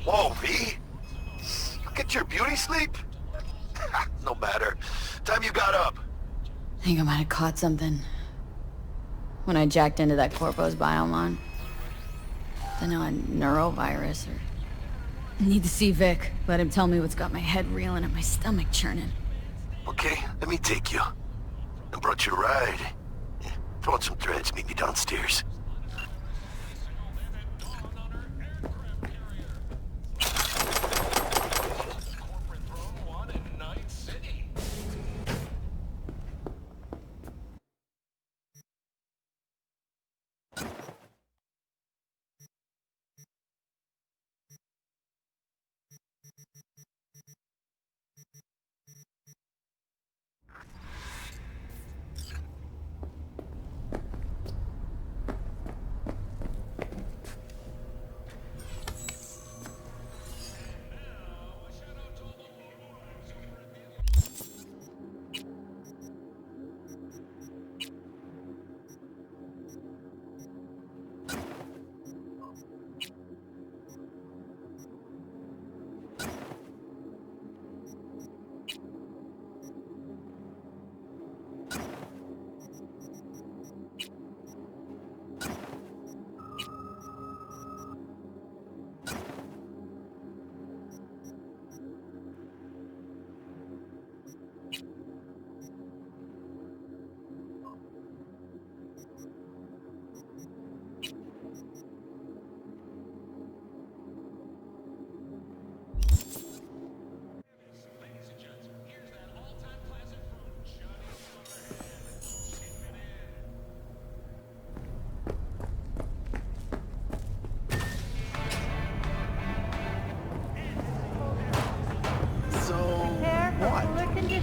Whoa, V? You get your beauty sleep? No matter. Time you got up. I think I might have caught something when I jacked into that Corpo's biomon. Then a neurovirus or... Need to see Vic. Let him tell me what's got my head reeling and my stomach churning. Okay, let me take you. I brought you a ride. Throw on some threads, meet me downstairs.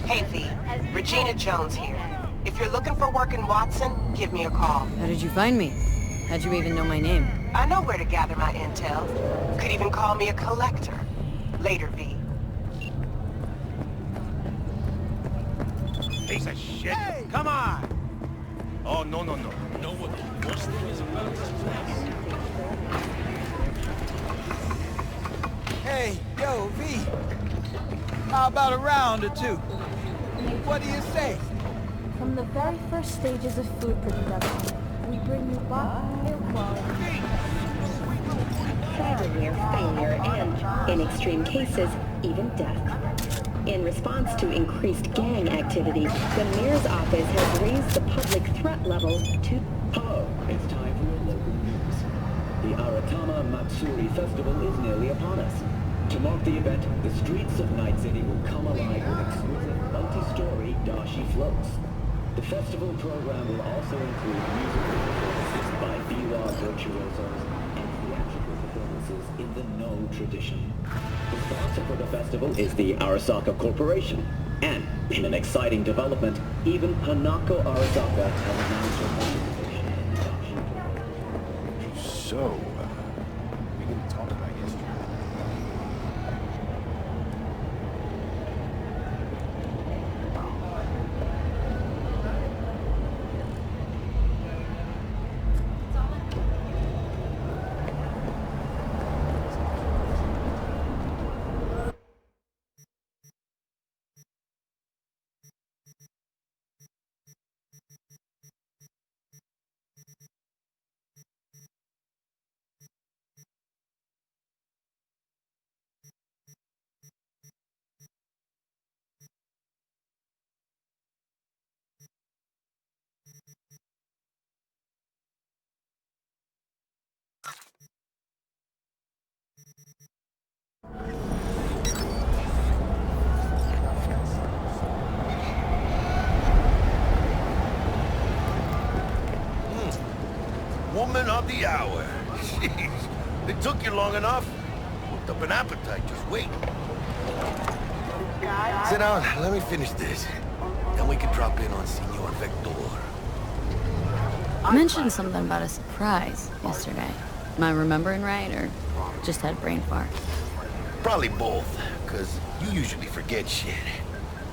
Hey V, Regina Jones here. If you're looking for work in Watson, give me a call. How did you find me? How'd you even know my name? I know where to gather my intel. Could even call me a collector. Later, V. Piece of shit! Hey. Come on! Oh, no. Know what the worst thing is about this place? Hey, yo, V. How about a round or two? What do you say? From the very first stages of food production, we bring you higher quality. Failure, and, in extreme cases, even death. In response to increased gang activity, the mayor's office has raised the public threat level to... Hello, it's time for your local news. The Aratama Matsuri Festival is nearly upon us. To mark the event, the streets of Night City will come alive with exquisite multi-story dashi floats. The festival program will also include musical performances by biwa virtuosos and theatrical performances in the No tradition. The sponsor for the festival is the Arasaka Corporation. And, in an exciting development, even Hanako Arasaka has announced her participation in the dashi program. So, we didn't talk about yesterday. Woman of the hour. Jeez, it took you long enough. Worked up an appetite, just wait. Sit down, let me finish this. Then we can drop in on Senor Vector. You mentioned something about a surprise yesterday. Am I remembering right, or just had a brain fart? Probably both, because you usually forget shit.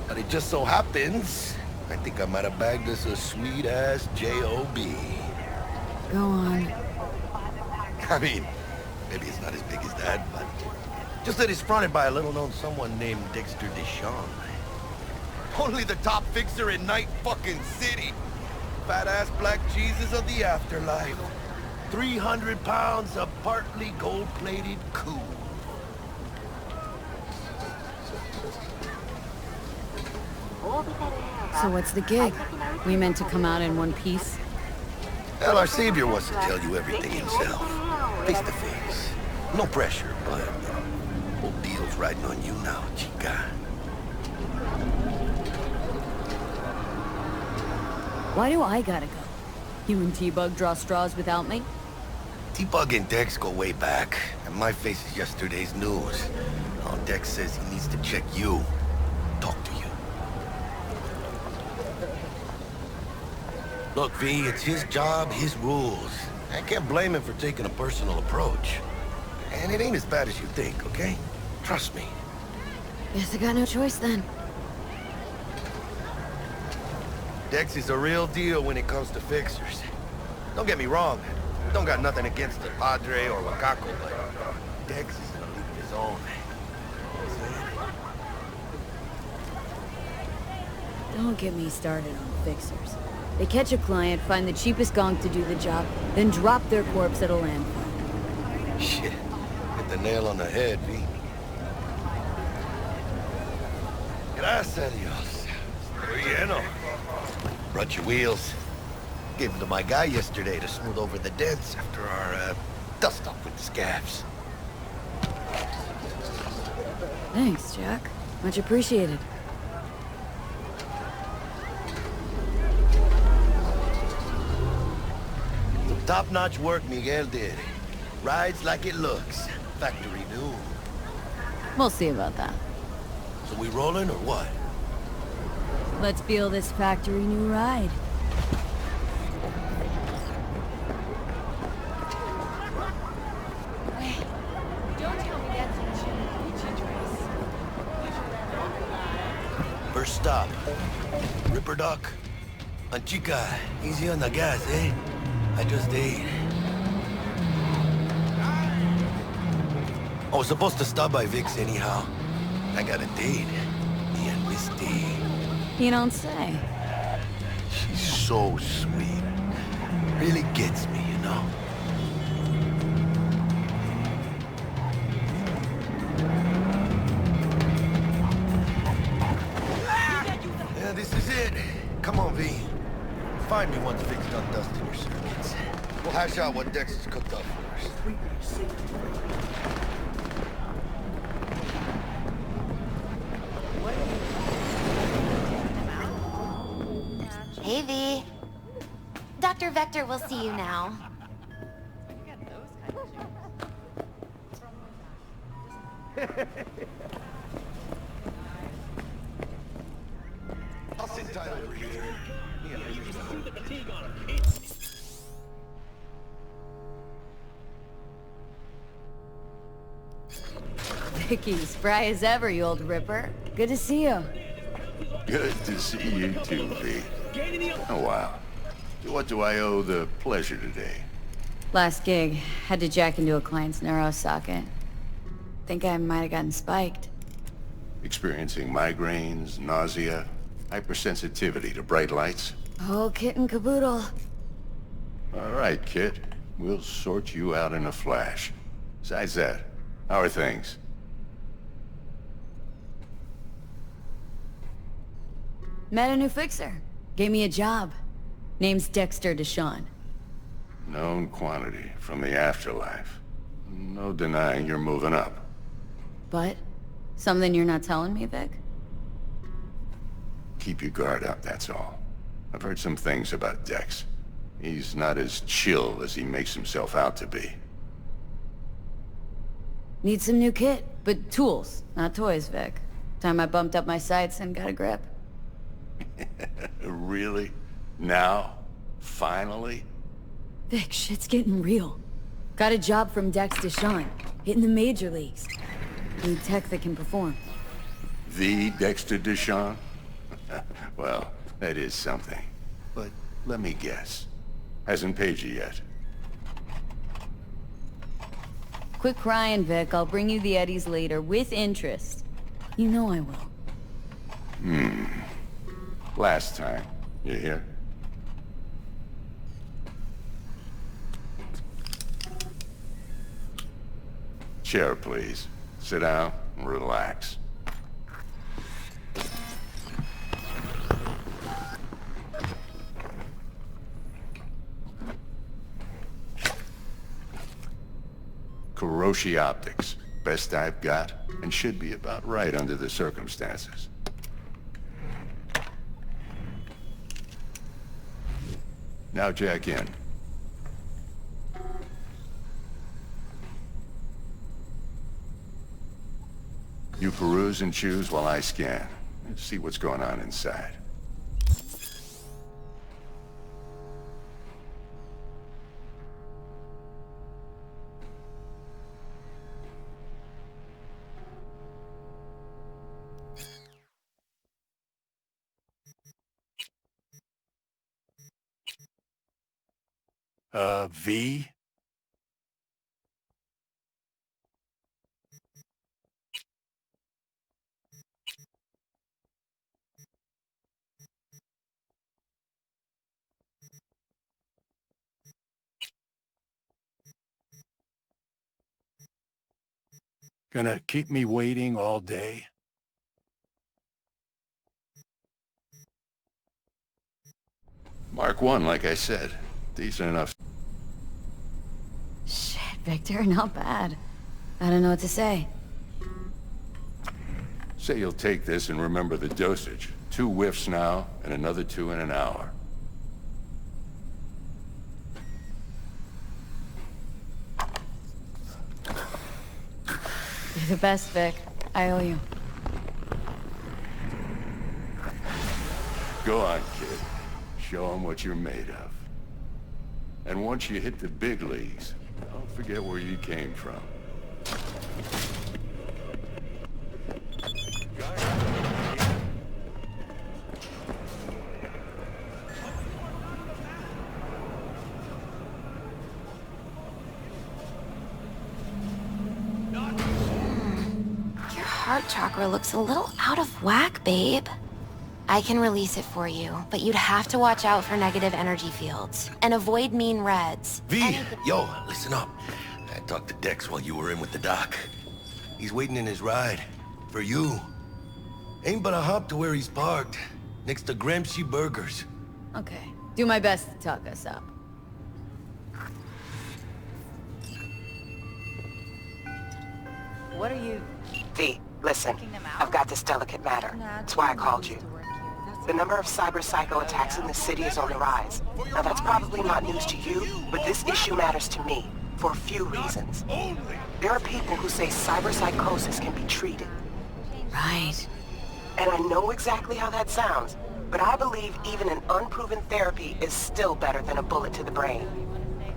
But it just so happens, I think I might have bagged us a sweet-ass J.O.B. Go on. I mean, maybe it's not as big as that, but Just that he's fronted by a little-known someone named Dexter DeShawn. Only the top fixer in Night fucking City. Fat-ass black Jesus of the afterlife. 300 pounds of partly gold-plated cool. So what's the gig? We meant to come out in one piece? Well, our savior wants to tell you everything himself. Face to face. No pressure, but whole deal's riding on you now, chica. Why do I gotta go? You and T-Bug draw straws without me? T-Bug and Dex go way back, and my face is yesterday's news. Oh, Dex says he needs to check you. Talk to you. Look, V, it's his job, his rules. I can't blame him for taking a personal approach. And it ain't as bad as you think, okay? Trust me. Guess I got no choice then. Dex is a real deal when it comes to fixers. Don't get me wrong. Don't got nothing against the Padre or Wakako, but Dex is in a league of his own. Don't get me started on fixers. They catch a client, find the cheapest gonk to do the job, then drop their corpse at a landfill. Shit. Hit the nail on the head, V. Gracias a Dios. Estoy lleno. Brought your wheels. Gave them to my guy yesterday to smooth over the dents after our, dust-up with the scabs. Thanks, Jack. Much appreciated. Some top-notch work Miguel did. Rides like it looks. Factory new. We'll see about that. So we rolling or what? Let's feel this factory new ride. Wait, don't tell me that's a Gucci dress. First stop. Ripperdoctor. And chica, easy on the gas, eh? I just ate. I was supposed to stop by Vic's anyhow. I got a date. Me and Misty. You don't say. She's so sweet. Really gets me, you know? Yeah, this is it. Come on, V. Find me once Vic's done dusting your circuits. We'll hash out what Dex has cooked up first. Hey, V. Dr. Vector will see you now. I'll sit tight over here. Vicky, spry as ever, you old ripper. Good to see you. Good to see you too, V. Oh, wow. To what do I owe the pleasure today? Last gig, had to jack into a client's neuro socket. Think I might have gotten spiked. Experiencing migraines, nausea, hypersensitivity to bright lights? Oh, kit and caboodle. All right, Kit. We'll sort you out in a flash. Besides that, how are things? Met a new fixer. Gave me a job. Name's Dexter DeShawn. Known quantity from the afterlife. No denying you're moving up. But? Something you're not telling me, Vic? Keep your guard up, that's all. I've heard some things about Dex. He's not as chill as he makes himself out to be. Need some new kit, but tools, not toys, Vic. Time I bumped up my sights and got a grip. Really? Now? Finally? Vic, shit's getting real. Got a job from Dex DeShawn, hitting the major leagues. Need tech that can perform. The Dexter DeShawn? Well, that is something. But let me guess. Hasn't paid you yet. Quit crying, Vic. I'll bring you the Eddies later, with interest. You know I will. Last time. You hear? Chair, please. Sit down and relax. Kuroshi Optics. Best I've got, and should be about right under the circumstances. Now jack in. You peruse and choose while I scan. See what's going on inside. V? Gonna keep me waiting all day? Mark 1, like I said. Decent enough. Shit, Victor, not bad. I don't know what to say. Say you'll take this and remember the dosage. 2 whiffs now, and another 2 in an hour. You're the best, Vic. I owe you. Go on, kid. Show them what you're made of. And once you hit the big leagues, don't forget where you came from. Your heart chakra looks a little out of whack, babe. I can release it for you, but you'd have to watch out for negative energy fields and avoid mean reds. V, yo, listen up. I talked to Dex while you were in with the doc. He's waiting in his ride. For you. Ain't but a hop to where he's parked. Next to Gramsci Burgers. Okay. Do my best to talk us up. What are you... V, listen. I've got this delicate matter. That's why I called you. The number of cyber-psycho attacks in the city is on the rise. Now that's probably not news to you, but this issue matters to me, for a few reasons. There are people who say cyber-psychosis can be treated. Right. And I know exactly how that sounds, but I believe even an unproven therapy is still better than a bullet to the brain.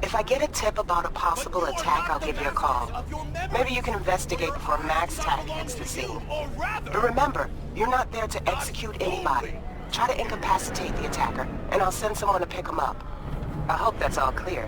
If I get a tip about a possible attack, I'll give you a call. Maybe you can investigate before Max Tack hits the scene. But remember, you're not there to execute anybody. Try to incapacitate the attacker, and I'll send someone to pick him up. I hope that's all clear.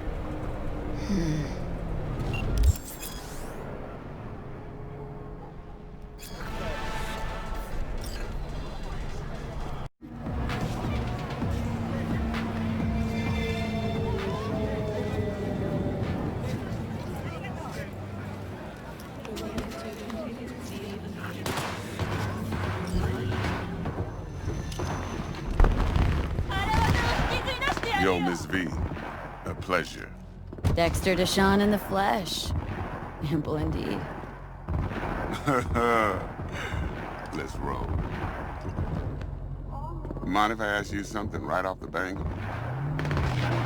Yo, Miss V. A pleasure. Dexter DeShawn in the flesh. Ample indeed. Let's roll. Mind if I ask you something right off the bank?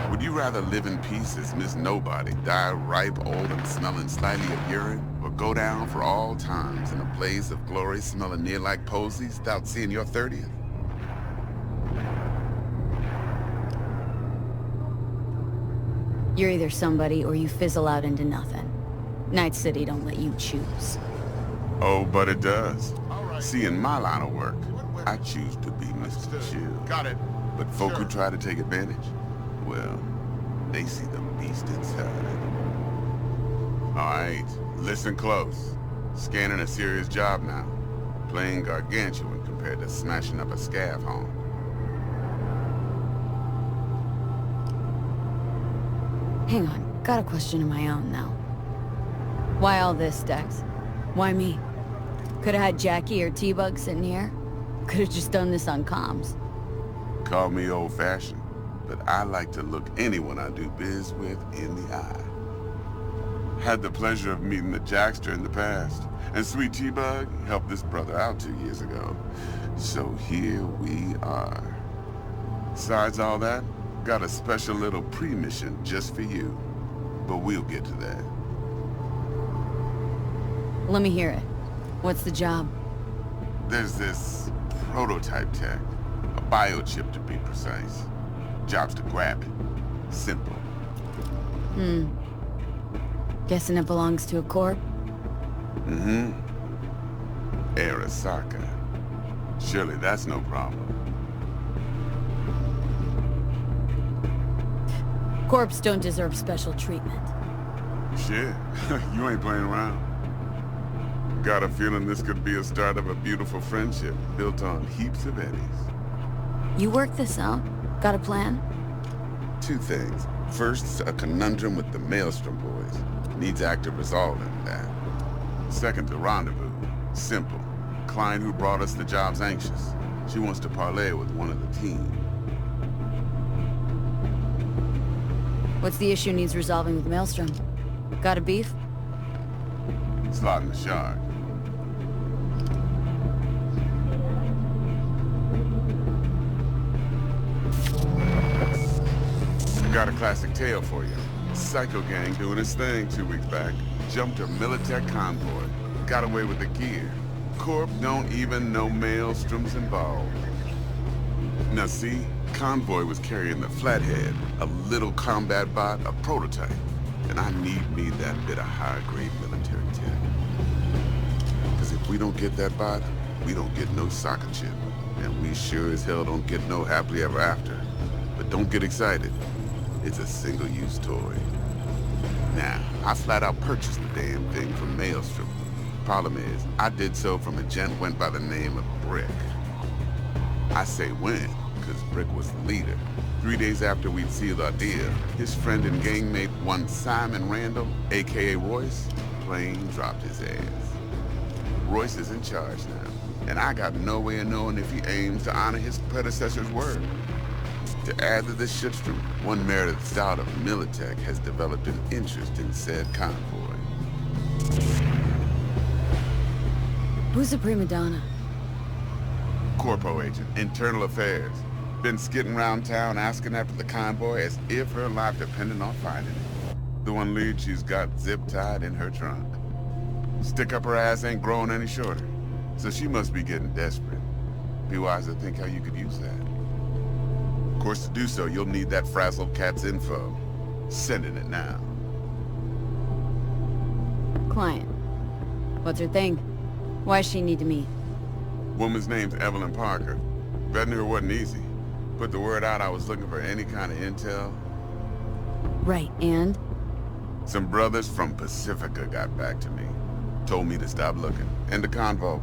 Would you rather live in peace as Miss Nobody, die ripe, old, and smelling slightly of urine, or go down for all times in a blaze of glory smelling near like posies without seeing your 30th? You're either somebody or you fizzle out into nothing. Night City don't let you choose. Oh, but it does. See, in my line of work, I choose to be Mr. Chill. Got it. But folk who try to take advantage, well, they see the beast inside. Alright, listen close. Scanning a serious job now. Playing gargantuan compared to smashing up a scav home. Hang on, got a question of my own now. Why all this, Dex? Why me? Could've had Jackie or T-Bug sitting here. Could've just done this on comms. Call me old-fashioned, but I like to look anyone I do biz with in the eye. Had the pleasure of meeting the Jackster in the past, and Sweet T-Bug helped this brother out 2 years ago. So here we are. Besides all that, got a special little pre-mission just for you. But we'll get to that. Let me hear it. What's the job? There's this prototype tech. A biochip to be precise. Job's to grab it. Simple. Guessing it belongs to a corp? Mm-hmm. Arasaka. Surely that's no problem. Corps don't deserve special treatment. Shit, you ain't playing around. Got a feeling this could be a start of a beautiful friendship built on heaps of eddies. You work this out? Got a plan? 2 things. First, a conundrum with the Maelstrom boys. Needs active resolving, that. Second, the rendezvous. Simple. Client who brought us the job's anxious. She wants to parlay with one of the team. What's the issue needs resolving with Maelstrom? Got a beef? Slotting the shard. Got a classic tale for you. Psycho gang doing his thing 2 weeks back. Jumped a Militech convoy. Got away with the gear. Corp don't even know Maelstrom's involved. Now see, convoy was carrying the Flathead, a little combat bot, a prototype. And I need me that bit of high-grade military tech. Because if we don't get that bot, we don't get no soccer chip. And we sure as hell don't get no happily ever after. But don't get excited. It's a single-use toy. Now, I flat out purchased the damn thing from Maelstrom. Problem is, I did so from a gent went by the name of Brick. I say when, because Brick was the leader. 3 days after we'd sealed our deal, his friend and gangmate, one Simon Randall, a.k.a. Royce, plain dropped his ass. Royce is in charge now, and I got no way of knowing if he aims to honor his predecessor's word. To add to this shitstorm, one Meredith Stout of Militech has developed an interest in said convoy. Who's the prima donna? Corpo agent, internal affairs. Been skidding around town asking after the convoy as if her life depended on finding it. The one lead she's got zip-tied in her trunk. Stick up her ass ain't growing any shorter, so she must be getting desperate. Be wise to think how you could use that. Of course, to do so, you'll need that frazzled cat's info. Sending it now. Client. What's her thing? Why's she need to meet? Woman's name's Evelyn Parker. Vetting her wasn't easy. Put the word out I was looking for any kind of intel. Right, and? Some brothers from Pacifica got back to me. Told me to stop looking. End the convo.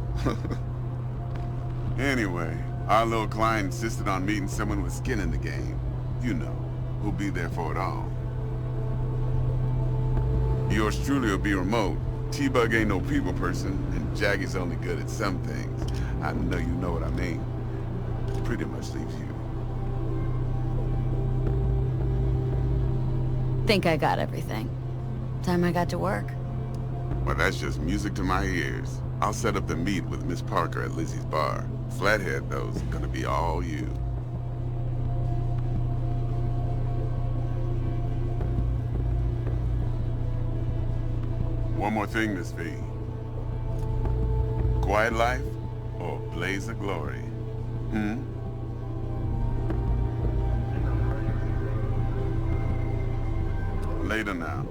Anyway, our little client insisted on meeting someone with skin in the game. You know, who'll be there for it all. Yours truly will be remote. T-Bug ain't no people person, and Jaggy's only good at some things. I know you know what I mean. Pretty much leaves you. Think I got everything. Time I got to work. Well, that's just music to my ears. I'll set up the meet with Miss Parker at Lizzie's bar. Flathead, though, is gonna be all you. One more thing, Miss V. Quiet life or blaze of glory? Later now.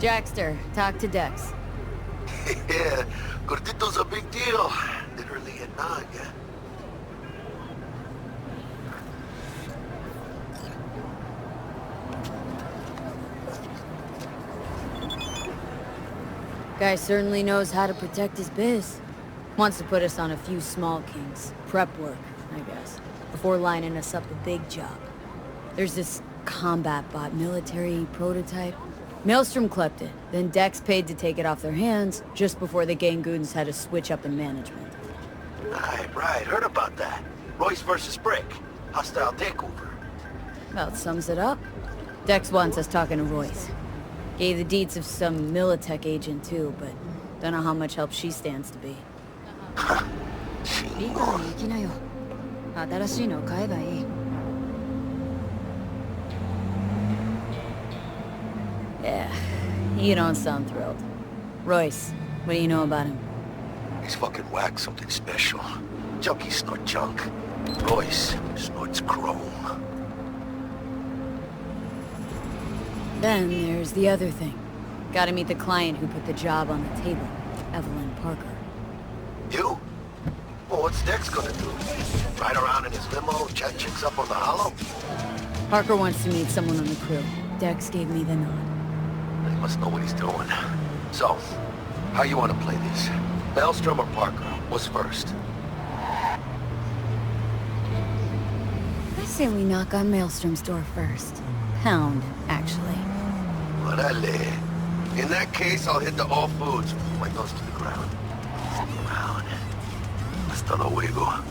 Jackster, talk to Dex. Yeah, Gordito's a big deal. Literally a nod, yeah. Guy certainly knows how to protect his biz. Wants to put us on a few small kings. Prep work, I guess. Before lining us up a big job. There's this combat bot military prototype. Maelstrom clept it, then Dex paid to take it off their hands just before the Gangoons had to switch up in management. Right. Heard about that. Royce versus Brick. Hostile takeover. About sums it up. Dex wants us talking to Royce. Gave the deets of some Militech agent too, but don't know how much help she stands to be. Yeah, you don't sound thrilled. Royce, what do you know about him? He's fucking whack, something special. Junkies snort junk. Royce snorts chrome. Then there's the other thing. Gotta meet the client who put the job on the table, Evelyn Parker. You? Well, what's Dex gonna do? Ride around in his limo, chat chicks up on the hollow? Parker wants to meet someone on the crew. Dex gave me the nod. He must know what he's doing. So, how you want to play this? Maelstrom or Parker? What's first? I say we knock on Maelstrom's door first. Pound, actually. Orale. In that case, I'll hit the all foods. My nose to the ground. Stick around. Hasta luego.